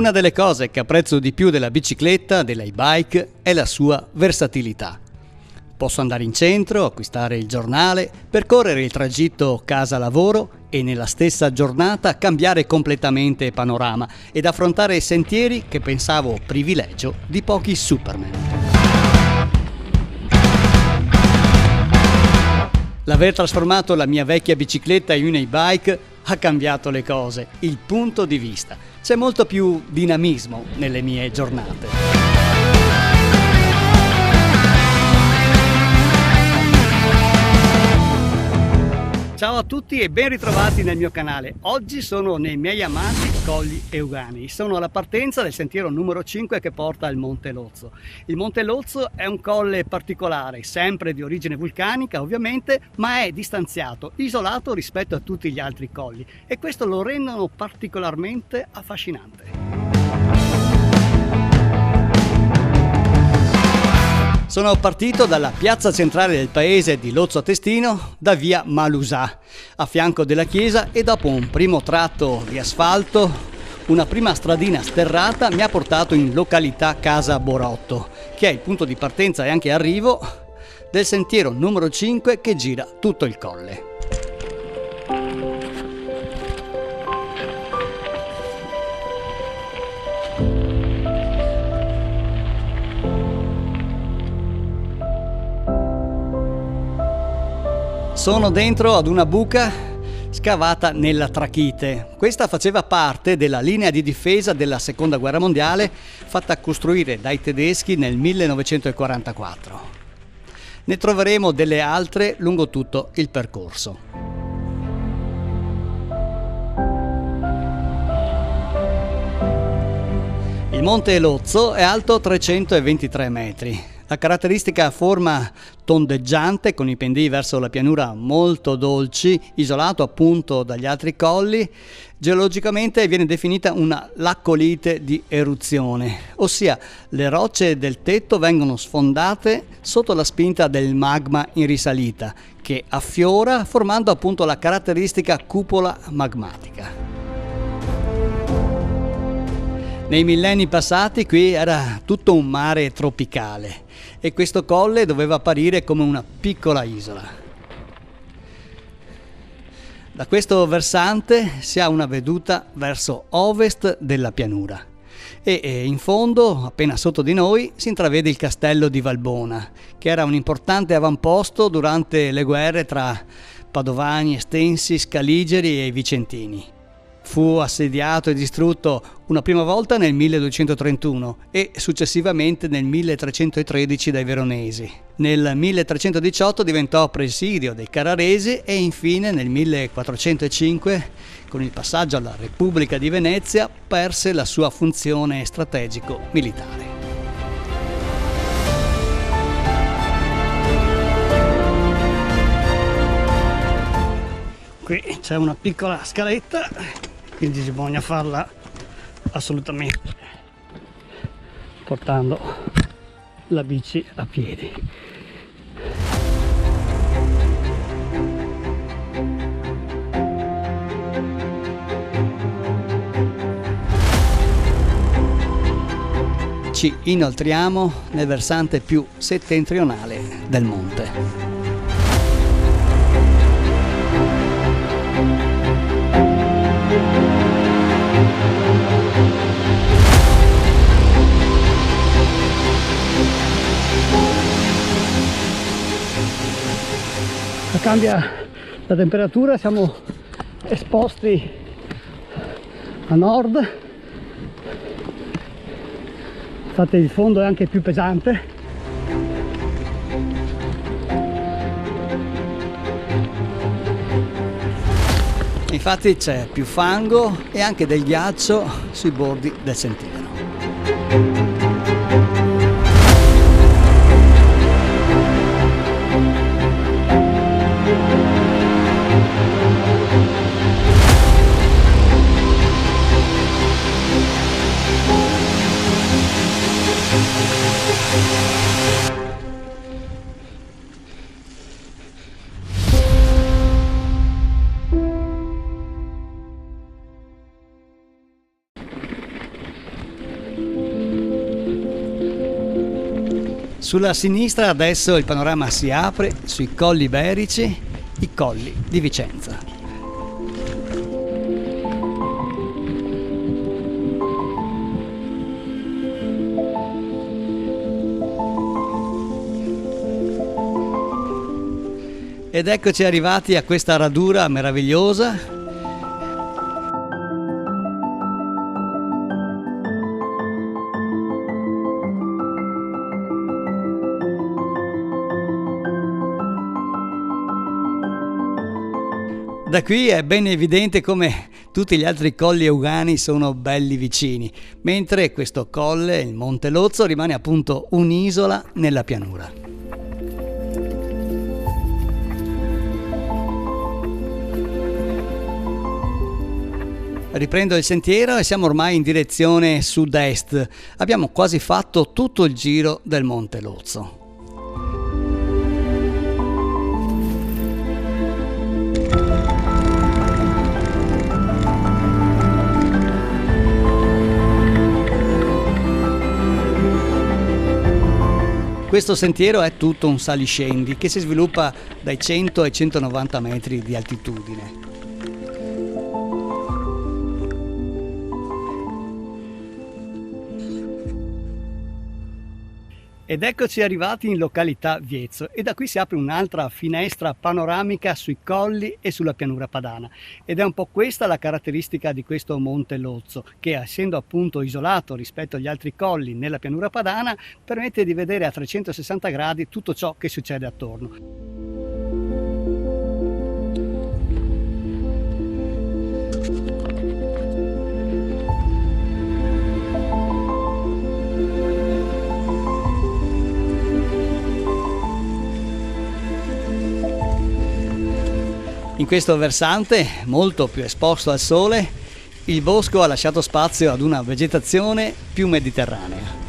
Una delle cose che apprezzo di più della bicicletta, dell'e-bike, è la sua versatilità. Posso andare in centro, acquistare il giornale, percorrere il tragitto casa-lavoro e nella stessa giornata cambiare completamente panorama ed affrontare sentieri che pensavo privilegio di pochi Superman. L'aver trasformato la mia vecchia bicicletta in un e-bike ha cambiato le cose, il punto di vista. C'è molto più dinamismo nelle mie giornate. Ciao a tutti e ben ritrovati nel mio canale. Oggi sono nei miei amati Colli Euganei. Sono alla partenza del sentiero numero 5 che porta al Monte Lozzo. Il Monte Lozzo è un colle particolare, sempre di origine vulcanica ovviamente, ma è distanziato, isolato rispetto a tutti gli altri colli e questo lo rendono particolarmente affascinante. Sono partito dalla piazza centrale del paese di Lozzo a Testino, da via Malusà, a fianco della chiesa, e dopo un primo tratto di asfalto, una prima stradina sterrata mi ha portato in località Casa Borotto, che è il punto di partenza e anche arrivo del sentiero numero 5 che gira tutto il colle. Sono dentro ad una buca scavata nella trachite. Questa faceva parte della linea di difesa della Seconda Guerra Mondiale fatta costruire dai tedeschi nel 1944. Ne troveremo delle altre lungo tutto il percorso. Il Monte Lozzo è alto 323 metri. La caratteristica forma tondeggiante con i pendii verso la pianura molto dolci, isolato appunto dagli altri colli, geologicamente viene definita una laccolite di eruzione, ossia le rocce del tetto vengono sfondate sotto la spinta del magma in risalita, che affiora formando appunto la caratteristica cupola magmatica. Nei millenni passati qui era tutto un mare tropicale e questo colle doveva apparire come una piccola isola. Da questo versante si ha una veduta verso ovest della pianura e in fondo, appena sotto di noi, si intravede il castello di Valbona, che era un importante avamposto durante le guerre tra Padovani, Estensi, Scaligeri e Vicentini. Fu assediato e distrutto una prima volta nel 1231 e successivamente nel 1313 dai Veronesi. Nel 1318 diventò presidio dei Carraresi e infine nel 1405, con il passaggio alla Repubblica di Venezia, perse la sua funzione strategico-militare. Qui c'è una piccola scaletta, quindi bisogna farla assolutamente portando la bici a piedi. Ci inoltriamo nel versante più settentrionale del monte. Cambia la temperatura, siamo esposti a nord, infatti il fondo è anche più pesante. Infatti c'è più fango e anche del ghiaccio sui bordi del sentiero. Sulla sinistra adesso il panorama si apre sui colli iberici, i colli di Vicenza. Ed eccoci arrivati a questa radura meravigliosa. Da qui è ben evidente come tutti gli altri colli euganei sono belli vicini, mentre questo colle, il Monte Lozzo, rimane appunto un'isola nella pianura. Riprendo il sentiero e siamo ormai in direzione sud-est. Abbiamo quasi fatto tutto il giro del Monte Lozzo. Questo sentiero è tutto un saliscendi che si sviluppa dai 100 ai 190 metri di altitudine. Ed eccoci arrivati in località Viezzo e da qui si apre un'altra finestra panoramica sui colli e sulla pianura padana, ed è un po' questa la caratteristica di questo Monte Lozzo, che essendo appunto isolato rispetto agli altri colli nella pianura padana permette di vedere a 360 gradi tutto ciò che succede attorno. In questo versante, molto più esposto al sole, il bosco ha lasciato spazio ad una vegetazione più mediterranea.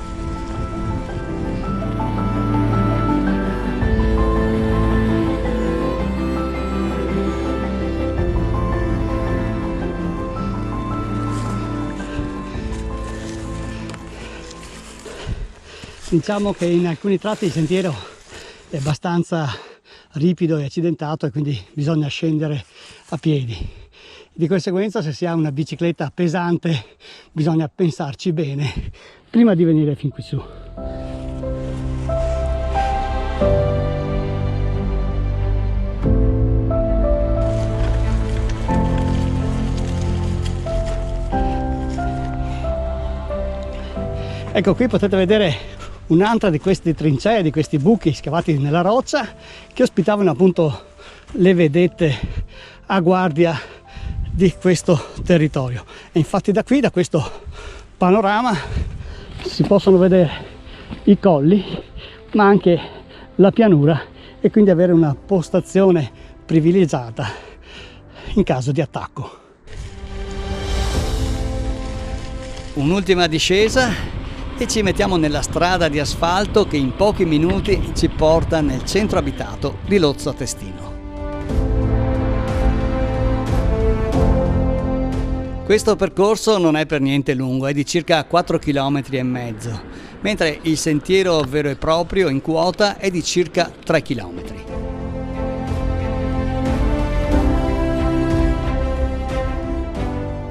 Diciamo che in alcuni tratti il sentiero è abbastanza ripido e accidentato e quindi bisogna scendere a piedi. Di conseguenza, se si ha una bicicletta pesante bisogna pensarci bene prima di venire fin qui su. Ecco, qui potete vedere un'altra di queste trincee, di questi buchi scavati nella roccia che ospitavano appunto le vedette a guardia di questo territorio. E infatti da qui, da questo panorama, si possono vedere i colli ma anche la pianura e quindi avere una postazione privilegiata in caso di attacco. Un'ultima discesa e ci mettiamo nella strada di asfalto che in pochi minuti ci porta nel centro abitato di Lozzo Testino. Questo percorso non è per niente lungo, è di circa 4,5 km, mentre il sentiero vero e proprio in quota è di circa 3 km.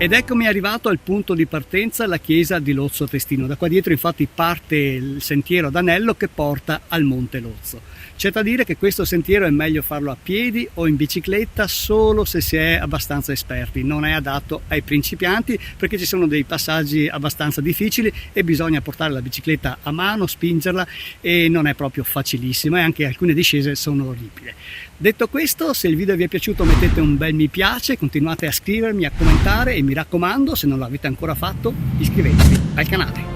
Ed eccomi arrivato al punto di partenza, la chiesa di Lozzo Testino. Da qua dietro infatti parte il sentiero ad anello che porta al Monte Lozzo. C'è da dire che questo sentiero è meglio farlo a piedi o in bicicletta solo se si è abbastanza esperti, non è adatto ai principianti perché ci sono dei passaggi abbastanza difficili e bisogna portare la bicicletta a mano, spingerla e non è proprio facilissimo e anche alcune discese sono ripide. Detto questo, se il video vi è piaciuto mettete un bel mi piace, continuate a scrivermi, a commentare e mi raccomando, se non l'avete ancora fatto, iscrivetevi al canale.